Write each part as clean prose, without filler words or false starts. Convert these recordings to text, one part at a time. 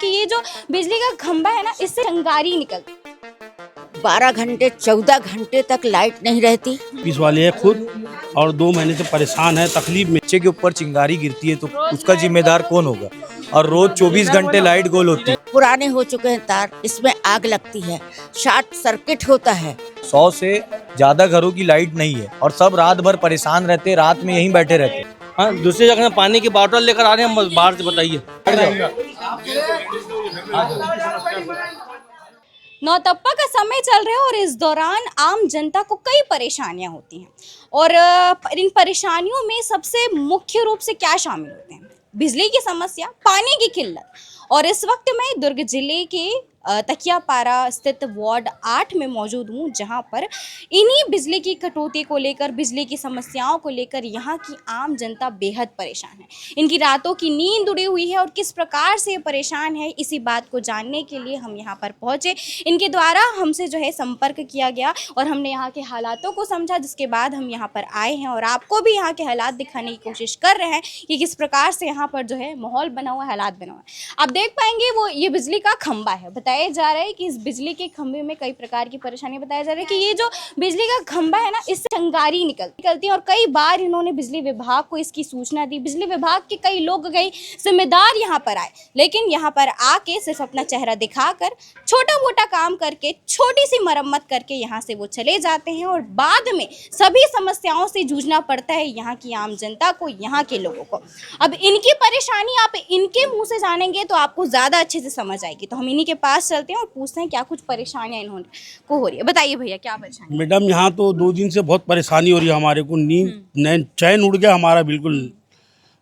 कि ये जो बिजली का खंभा है ना, इससे चिंगारी निकलती। 12 घंटे 14 घंटे तक लाइट नहीं रहती। ऑफिस वाले हैं खुद और 2 महीने से परेशान है, तकलीफ में। बच्चे के ऊपर चिंगारी गिरती है तो उसका जिम्मेदार कौन होगा? और रोज 24 घंटे लाइट गोल होती है। पुराने हो चुके हैं तार, इसमें आग लगती है, शॉर्ट सर्किट होता है। 100 से ज्यादा घरों की लाइट नहीं है और सब रात भर परेशान रहते हैं, रात में यहीं बैठे रहते हैं। हाँ, दूसरी जगह से पानी की बोतल लेकर आ रहे हैं बाहर से, बताइए। नौतप्पा का समय चल रहा है और इस दौरान आम जनता को कई परेशानियां होती हैं और इन परेशानियों में सबसे मुख्य रूप से क्या शामिल होते हैं? बिजली की समस्या, पानी की किल्लत। और इस वक्त मैं दुर्ग जिले के तकियापारा स्थित वार्ड 8 में मौजूद हूँ, जहाँ पर इन्हीं बिजली की कटौती को लेकर, बिजली की समस्याओं को लेकर यहाँ की आम जनता बेहद परेशान है। इनकी रातों की नींद उड़ी हुई है और किस प्रकार से ये परेशान है, इसी बात को जानने के लिए हम यहाँ पर पहुँचे। इनके द्वारा हमसे जो है संपर्क किया गया और हमने यहाँ के हालातों को समझा, जिसके बाद हम यहाँ पर आए हैं और आपको भी यहाँ के हालात दिखाने की कोशिश कर रहे हैं कि किस प्रकार से यहाँ पर जो है माहौल बना हुआ है, हालात बना हुआ है। आप देख पाएंगे वो ये बिजली का खंभा है। बताया जा रहा है कि इस बिजली के खंभे में कई प्रकार की परेशानी, बताया जा रहा है कि ये जो बिजली का खंभा है ना, इससे चिंगारी निकलती है और कई बार इन्होंने बिजली विभाग को इसकी सूचना दी। बिजली विभाग के कई लोग, कई जिम्मेदार यहाँ पर आए, लेकिन यहाँ पर आके सिर्फ अपना चेहरा दिखाकर छोटा मोटा काम करके, छोटी सी मरम्मत करके यहाँ से वो चले जाते हैं और बाद में सभी समस्याओं से जूझना पड़ता है यहाँ की आम जनता को, यहाँ के लोगों को। अब इनकी परेशानी आप इनके मुंह से जानेंगे तो आपको ज्यादा अच्छे से समझ आएगी। तो हम इन्हीं के पास चलते हैं और पूछते हैं क्या कुछ परेशानियां इन्होंने को हो रही है। बताइए भैया, क्या परेशानी? मैडम, यहाँ तो 2 दिन से बहुत परेशानी हो रही है हमारे को। नींद चैन उड़ गया हमारा बिल्कुल।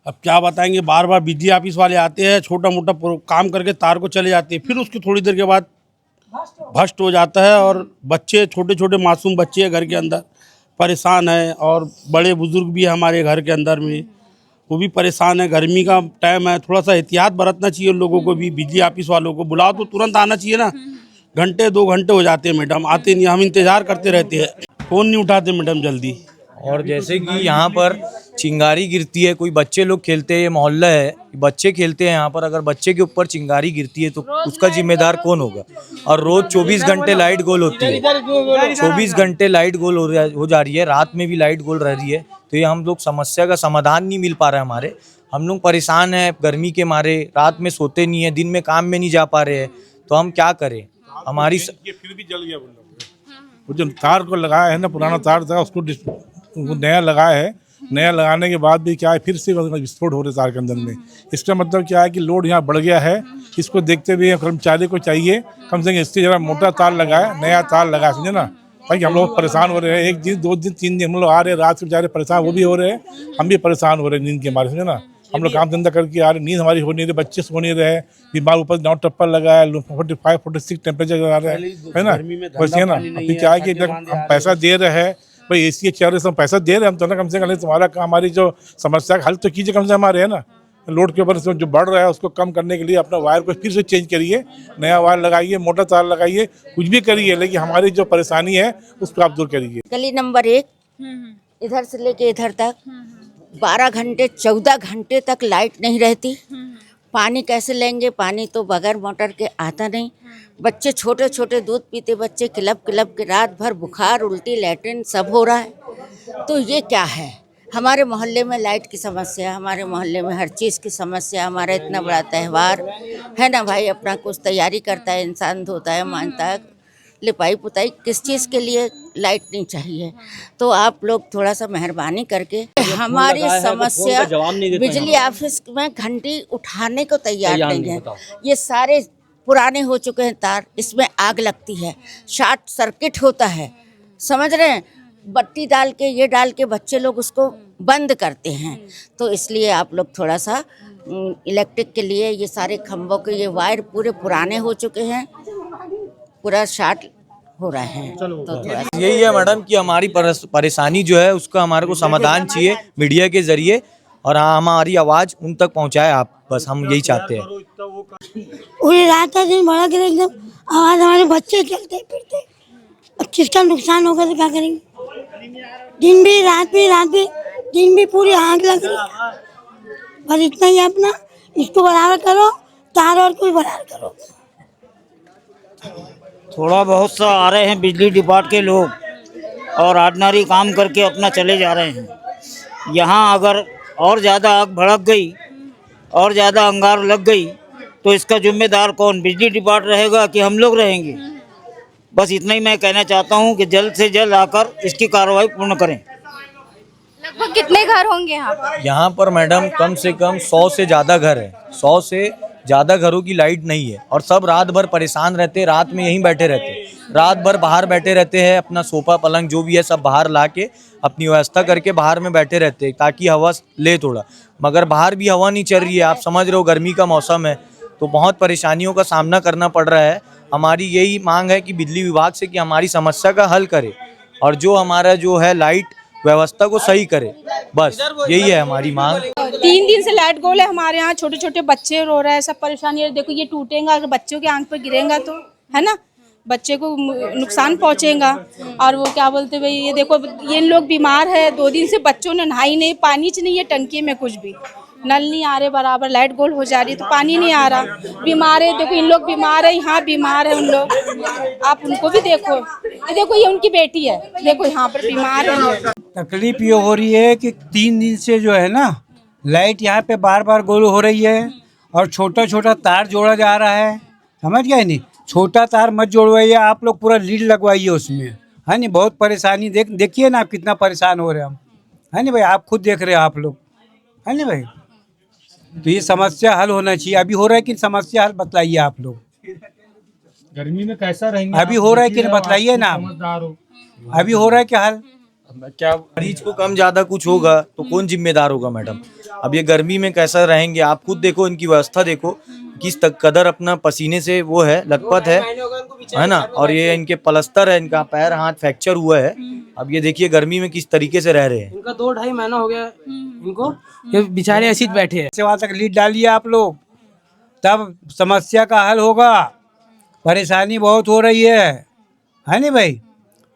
अब क्या बताएंगे, बार बार बिजली ऑफिस वाले आते हैं, छोटा मोटा काम करके तार को चले जाते हैं, फिर उसकी थोड़ी देर के बाद भ्रष्ट हो जाता है। और बच्चे, छोटे छोटे मासूम बच्चे हैं घर के अंदर, परेशान है। और बड़े बुजुर्ग भी है हमारे घर के अंदर में, वो भी परेशान है। गर्मी का टाइम है, थोड़ा सा एहतियात बरतना चाहिए उन लोगों को भी। बिजली ऑफिस वालों को बुलाओ तो तुरंत आना चाहिए ना। घंटे 2 घंटे हो जाते हैं मैडम, आते नहीं। हम इंतज़ार करते रहते हैं, फ़ोन नहीं उठाते मैडम जल्दी। और जैसे कि यहाँ पर चिंगारी गिरती है, कोई बच्चे लोग खेलते हैं, ये मोहल्ला है, बच्चे खेलते हैं यहाँ पर। अगर बच्चे के ऊपर चिंगारी गिरती है तो उसका जिम्मेदार कौन होगा? और रोज 24 घंटे लाइट गोल होती है, 24 घंटे लाइट गोल हो जा रही है, रात में भी लाइट गोल रह रही है। तो ये हम लोग समस्या का समाधान नहीं मिल पा रहा है हमारे। हम लोग परेशान हैं गर्मी के मारे, रात में सोते नहीं है, दिन में काम में नहीं जा पा रहे हैं। तो हम क्या करें? हमारी फिर भी जल गया वो जो तार को लगाया है ना, पुराना तार था, उसको नया लगाया है। नया लगाने के बाद भी क्या है, फिर से विस्फोट हो रहे तार के अंदर में। इसका मतलब क्या है कि लोड यहाँ बढ़ गया है। इसको देखते हुए कर्मचारी को चाहिए कम से कम इससे जरा मोटा तार लगाए, नया तार लगाए, समझे ना भाई। हम लोग परेशान हो रहे हैं, 1 दिन 2 दिन 3 दिन हम लोग आ रहे हैं, रात के बेचारे परेशान वो भी हो रहे हैं, हम भी परेशान हो रहे हैं नींद के मारे, समझे ना। हम लोग काम धंधा करके आ रहे, नींद हमारी हो नहीं रही, बच्चे सो नहीं रहे, बीमार ऊपर नौतप्पा लगा है, 45-46 टेम्परेचर आ रहा है ना। वैसे है ना, अभी क्या है कि जब हम पैसा दे रहे हैं भाई, एसी के चेहरे से हम पैसा दे रहे हैं, हम तो ना कम से कम तुम्हारा काम, हमारी जो समस्या का हल तो कीजिए कम से हमारे, है ना। लोड के ऊपर जो बढ़ रहा है उसको कम करने के लिए अपना वायर को फिर से चेंज करिए, नया वायर लगाइए, मोटा तार लगाइए, कुछ भी करिए, लेकिन हमारी जो परेशानी है उसको आप दूर करिए। गली नंबर 1 इधर से लेके इधर तक 12 घंटे 14 घंटे तक लाइट नहीं रहती। पानी कैसे लेंगे? पानी तो बगैर मोटर के आता नहीं। बच्चे, छोटे छोटे दूध पीते बच्चे, किलब किलब के रात भर बुखार, उल्टी, लैट्रिन सब हो रहा है। तो ये क्या है? हमारे मोहल्ले में लाइट की समस्या, हमारे मोहल्ले में हर चीज़ की समस्या। हमारा इतना बड़ा त्यौहार है ना भाई, अपना कुछ तैयारी करता है इंसान, धोता है, मानता है, लिपाई पुताई, किस चीज़ के लिए लाइट नहीं चाहिए? तो आप लोग थोड़ा सा मेहरबानी करके हमारी समस्या, बिजली ऑफिस में घंटी उठाने को तैयार नहीं है। ये सारे पुराने हो चुके हैं तार, इसमें आग लगती है, शॉर्ट सर्किट होता है, समझ रहे हैं। बत्ती डाल के, ये डाल के बच्चे लोग उसको बंद करते हैं। तो इसलिए आप लोग थोड़ा सा इलेक्ट्रिक के लिए, ये सारे खंभों के ये वायर पूरे पुराने हो चुके हैं, पूरा शॉर्ट हो रहा है। तो यही है मैडम कि हमारी परेशानी जो है उसका हमारे को समाधान चाहिए मीडिया के जरिए, और हमारी आवाज़ उन तक पहुंचाए आप, बस हम यही चाहते हैं। पूरी रात का दिन भड़ा गिरे एकदम, आवाज़, हमारे बच्चे चलते फिरते, अब किसका नुकसान होगा तो क्या करेंगे? दिन भी रात भी दिन भी पूरी आग लग रही है। बस इतना ही अपना इसको बराबर करो, तार और कोई बराबर करो। थोड़ा बहुत सा आ रहे हैं बिजली डिपार्ट के लोग और ऑर्डिनरी काम करके अपना चले जा रहे हैं। यहाँ अगर और ज़्यादा आग भड़क गई और ज़्यादा अंगार लग गई तो इसका जिम्मेदार कौन, बिजली डिपार्ट रहेगा कि हम लोग रहेंगे? बस इतना ही मैं कहना चाहता हूँ कि जल्द से जल्द आकर इसकी कार्रवाई पूर्ण करें। लगभग कितने घर होंगे यहाँ पर? यहाँ पर मैडम कम से कम 100 से ज़्यादा घर है। 100 से ज़्यादा घरों की लाइट नहीं है और सब रात भर परेशान रहते हैं, रात में यहीं बैठे रहते हैं, रात भर बाहर बैठे रहते हैं, अपना सोफा पलंग जो भी है सब बाहर ला के अपनी व्यवस्था करके बाहर में बैठे रहते हैं ताकि हवा ले थोड़ा, मगर बाहर भी हवा नहीं चल रही है। आप समझ रहे हो गर्मी का मौसम है तो बहुत परेशानियों का सामना करना पड़ रहा है। हमारी यही मांग है कि बिजली विभाग से कि हमारी समस्या का हल करे और जो हमारा जो है लाइट व्यवस्था को सही करे, बस यही है हमारी मांग। 3 दिन से लाइट गोल है हमारे यहाँ, छोटे छोटे बच्चे रो रहे हैं, सब परेशानी है। देखो ये टूटेगा, अगर बच्चों के आंख पर गिरेगा तो है ना, बच्चे को नुकसान पहुंचेगा। और वो क्या बोलते भाई, ये देखो ये लोग बीमार है, 2 दिन से बच्चों ने नहाई नहीं, पानी नहीं है टंकी में, कुछ भी नल नहीं आ रहे बराबर, लाइट गोल हो जा रही है तो पानी नहीं आ रहा। बीमार है, देखो इन लोग बीमार है, यहाँ बीमार है उन लोग, आप उनको भी देखो। ये देखो ये उनकी बेटी है, देखो यहाँ पर बीमार है। तकलीफ ये हो रही है कि 3 दिन से जो है ना लाइट यहाँ पे बार बार गोल हो रही है और छोटा छोटा तार जोड़ा जा रहा है, समझ गए नहीं? छोटा तार मत जोड़वाइए, आप लोग पूरा लीड लगवाइए उसमें, है नहीं? बहुत परेशानी देखिए ना आप कितना परेशान हो रहे हैं हम, है नहीं भाई? आप खुद देख रहे हो आप लोग, है नहीं भाई? तो ये समस्या हल होना चाहिए। अभी हो रहा है कि समस्या हल बतलाइए आप लोग। गर्मी में कैसा रहेंगे? अभी हो रहा है कि बतलाइए ना, अभी हो रहा है क्या हल? क्या मरीज को कम ज्यादा कुछ होगा तो कौन जिम्मेदार होगा मैडम? अब ये गर्मी में कैसा रहेंगे, आप खुद देखो, इनकी व्यवस्था देखो किस तक कदर अपना पसीने से वो है, लथपथ है ना? और ये इनके पलस्तर है, इनका पैर हाथ फ्रैक्चर हुआ है। अब ये देखिए गर्मी में किस तरीके से रह रहे हैं। इनका 2-2.5 महीना हो गया इनको, ये बेचारे ऐसे बैठे हैं। सेवा तक लीड डालिए आप लोग, तब समस्या का हल होगा। परेशानी बहुत हो रही है नहीं भाई?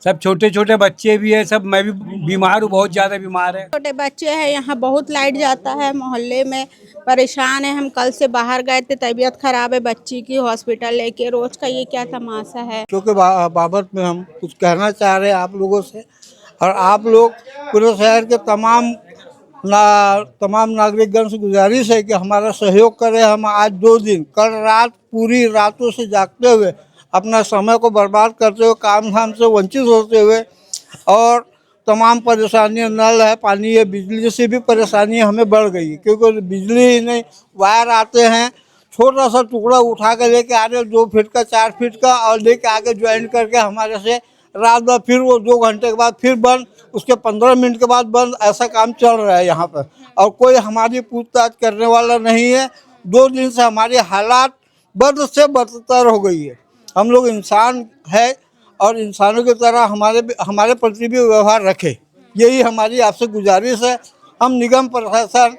सब छोटे छोटे बच्चे भी है, सब मैं भी बीमार हूँ, बहुत ज़्यादा बीमार है। छोटे बच्चे हैं, यहाँ बहुत लाइट जाता है, मोहल्ले में परेशान है। हम कल से बाहर गए थे, तबीयत खराब है बच्ची की, हॉस्पिटल लेके। रोज का ये क्या तमाशा है। क्योंकि बाबत में हम कुछ कहना चाह रहे हैं आप लोगों से, और आप लोग पूरे शहर के तमाम नागरिकगण से गुजारिश है कि हमारा सहयोग करें। हम आज 2 दिन, कल रात पूरी रातों से जागते हुए, अपना समय को बर्बाद करते हुए, काम धाम से वंचित होते हुए, और तमाम परेशानियां, नल है, पानी है, बिजली से भी परेशानियां हमें बढ़ गई, क्योंकि बिजली ही नहीं, वायर आते हैं, छोटा सा टुकड़ा उठा कर लेके आ रहे 2 फीट का 4 फीट का, और लेके आगे ज्वाइन करके हमारे से रात भर, फिर वो 2 घंटे के बाद फिर बंद, उसके 15 मिनट के बाद बंद, ऐसा काम चल रहा है यहाँ पर, और कोई हमारी पूछताछ करने वाला नहीं है। 2 दिन से हमारी हालात बद से बदतर हो गई है। हम लोग इंसान है और इंसानों की तरह हमारे प्रति भी व्यवहार रखे, यही हमारी आपसे गुजारिश है। हम निगम प्रशासन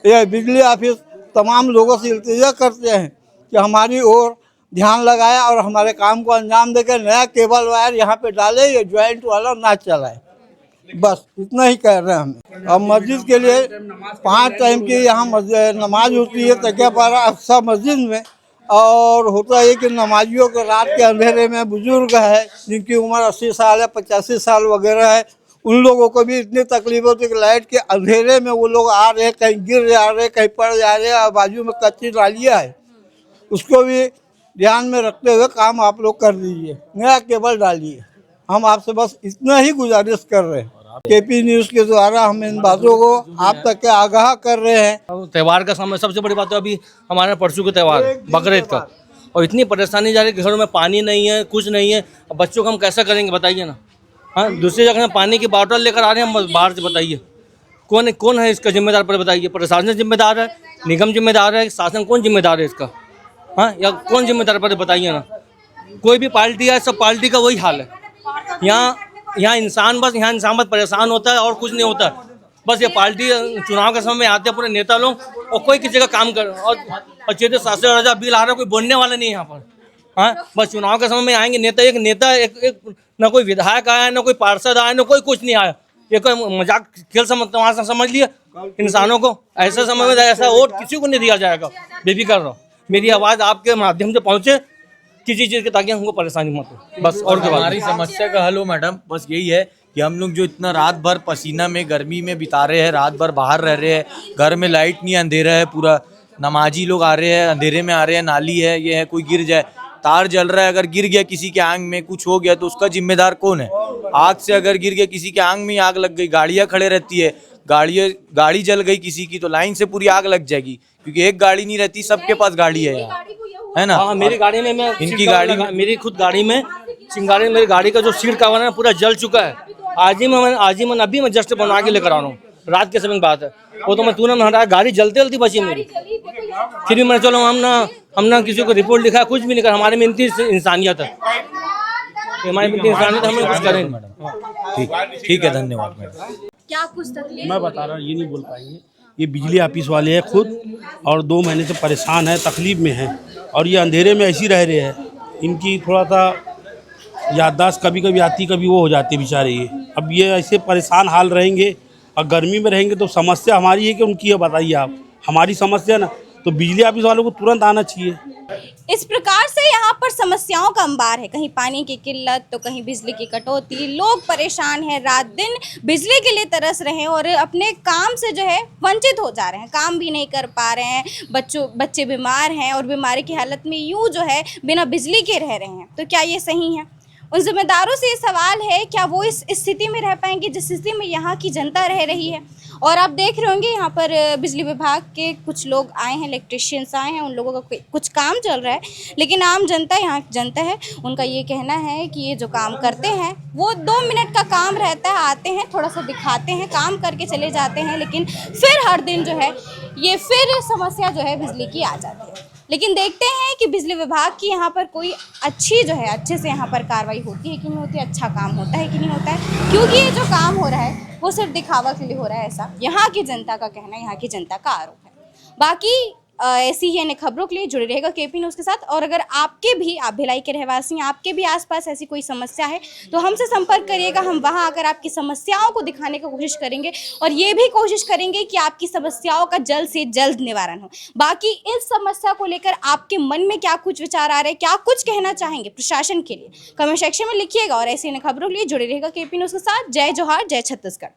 या बिजली ऑफिस तमाम लोगों से इल्तिजा करते हैं कि हमारी ओर ध्यान लगाए और हमारे काम को अंजाम देकर नया केबल वायर यहाँ पे डाले, ये ज्वाइंट वाला ना चलाए, बस इतना ही कह रहे हैं हमें। अब मस्जिद के लिए 5 टाइम की यहाँ नमाज होती है तकिया पारा अक्सा मस्जिद में, और होता है कि नमाजियों को रात के अंधेरे में, बुजुर्ग है जिनकी उम्र 80 साल है, 85 साल वगैरह है, उन लोगों को भी इतनी तकलीफ होती है कि लाइट के अंधेरे में वो लोग आ रहे हैं, कहीं गिर जा रहे हैं, कहीं पड़ जा रहे हैं, और बाजू में कच्ची नालियाँ है, उसको भी ध्यान में रखते हुए काम आप लोग कर दीजिए, नया केबल डालिए। हम आपसे बस इतना ही गुजारिश कर रहे हैं। केपी न्यूज़ के द्वारा हम इन बातों को आप तक के आगाह कर रहे हैं। त्योहार का समय, सबसे बड़ी बात तो अभी हमारा परसों का त्यौहार है बकरीद का, और इतनी परेशानी जा रही है कि घरों में पानी नहीं है, कुछ नहीं है। अब बच्चों को हम कैसा करेंगे बताइए ना? हाँ, दूसरी जगह पानी की बॉटल लेकर आ रहे हैं हम बाहर से, बताइए कौन है इसका जिम्मेदार? पर बताइए, प्रशासन जिम्मेदार है, निगम जिम्मेदार है, शासन कौन जिम्मेदार है इसका? हाँ, या कौन जिम्मेदार पर बताइए ना? कोई भी पार्टी है, सब पार्टी का वही हाल है। यहाँ इंसान बस परेशान होता है और कुछ नहीं होता। बस ये पार्टी चुनाव के समय में आते हैं पूरे नेता लोग, और कोई किसी का काम कर, और चेते 7,000 बिल आ रहा है, कोई बोलने वाला नहीं है यहाँ पर। हाँ, बस चुनाव के समय में आएंगे नेता, एक ना कोई विधायक आया, ना कोई पार्षद आया, ना कोई कुछ नहीं आया। ये कोई मजाक खेल समझ लिया इंसानों को। ऐसा समय में ऐसा वोट किसी को नहीं दिया जाएगा, बेफिक्र रहो। मेरी आवाज़ आपके माध्यम से पहुँचे किसी चीज़ की, ताकि हमको परेशानी मत हो, बस। और क्या हमारी समस्या का हल हो मैडम, बस यही है कि हम लोग जो इतना रात भर पसीना में गर्मी में बिता रहे हैं, रात भर बाहर रह रहे हैं, घर में लाइट नहीं, अंधेरा है पूरा, नमाजी लोग आ रहे हैं, अंधेरे में आ रहे हैं, नाली है, ये है, कोई गिर जाए, तार जल रहा है, अगर गिर गया किसी के आंग में कुछ हो गया तो उसका जिम्मेदार कौन है? आग से अगर गिर गया किसी के आंग में आग लग गई, गाड़ियाँ खड़े रहती है, गाड़ी जल गई किसी की तो लाइन से पूरी आग लग जाएगी, क्योंकि एक गाड़ी नहीं रहती, सबके पास गाड़ी है यहाँ, है ना? हाँ, मेरी गाड़ी में, मैं इनकी गाड़ी में, मेरी खुद गाड़ी में चिंगारी, मेरी गाड़ी का जो सीट कवर है पूरा जल चुका है। आज ही मैं अभी मैं जस्ट बना के लेकर आ रहा हूँ, रात के समय की बात है। वो तो मैं तुरंत हटा, गाड़ी जलती जलती बची मेरी, फिर भी मैं चलो हम ना किसी को रिपोर्ट लिखा, कुछ भी नहीं कर, हमारे में इतनी इंसानियत है, हमारे में इतनी इंसानियत, हमें कुछ करें मैडम। ठीक है, धन्यवाद मैडम। क्या कुछ तकलीफ? मैं बता रहा हूँ, ये नहीं बोल पाएंगे। ये बिजली ऑफिस वाले हैं खुद, और 2 महीने से परेशान है, तकलीफ में हैं, और ये अंधेरे में ऐसे ही रह रहे हैं। इनकी थोड़ा सा याददाश्त कभी कभी आती, कभी वो हो जाती है बेचारे। ये अब ये ऐसे परेशान हाल रहेंगे और गर्मी में रहेंगे तो समस्या हमारी है कि उनकी है? बताइए आप, हमारी समस्या ना, तो बिजली ऑफिस वालों को तुरंत आना चाहिए। इस प्रकार से यहाँ पर समस्याओं का अंबार है, कहीं पानी की किल्लत तो कहीं बिजली की कटौती। लोग परेशान हैं, रात दिन बिजली के लिए तरस रहे हैं और अपने काम से जो है वंचित हो जा रहे हैं, काम भी नहीं कर पा रहे हैं। बच्चे बीमार हैं और बीमारी की हालत में यूँ जो है बिना बिजली के रह रहे हैं। तो क्या ये सही है? उन जिम्मेदारों से ये सवाल है, क्या वो इस स्थिति में रह पाएंगे जिस स्थिति में यहाँ की जनता रह रही है? और आप देख रहे होंगे यहाँ पर बिजली विभाग के कुछ लोग आए हैं, इलेक्ट्रिशियंस आए हैं, उन लोगों का कुछ काम चल रहा है, लेकिन आम जनता, यहाँ की जनता है, उनका ये कहना है कि ये जो काम करते हैं वो 2 मिनट का काम रहता है, आते हैं, थोड़ा सा दिखाते हैं, काम करके चले जाते हैं, लेकिन फिर हर दिन जो है ये फिर समस्या जो है बिजली की आ जाती है। लेकिन देखते हैं कि बिजली विभाग की यहाँ पर कोई अच्छे से यहाँ पर कार्रवाई होती है कि नहीं होती, अच्छा काम होता है कि नहीं होता है, क्योंकि ये जो काम हो रहा है वो सिर्फ दिखावा के लिए हो रहा है, ऐसा यहाँ की जनता का कहना है, यहाँ की जनता का आरोप है। बाकी ऐसी ही अन्य खबरों के लिए जुड़े रहेगा केपी न्यूज़ के साथ। और अगर आप भिलाई के रहवासी हैं, आपके भी आसपास ऐसी कोई समस्या है तो हमसे संपर्क करिएगा। हम वहां आकर आपकी समस्याओं को दिखाने की कोशिश करेंगे और ये भी कोशिश करेंगे कि आपकी समस्याओं का जल्द से जल्द निवारण हो। बाकी इस समस्या को लेकर आपके मन में क्या कुछ विचार आ रहे हैं, क्या कुछ कहना चाहेंगे प्रशासन के लिए, कमेंट सेक्शन में लिखिएगा। और ऐसी अन्य खबरों के लिए जुड़े रहेगा केपी न्यूज़ के साथ। जय जोहार, जय छत्तीसगढ़।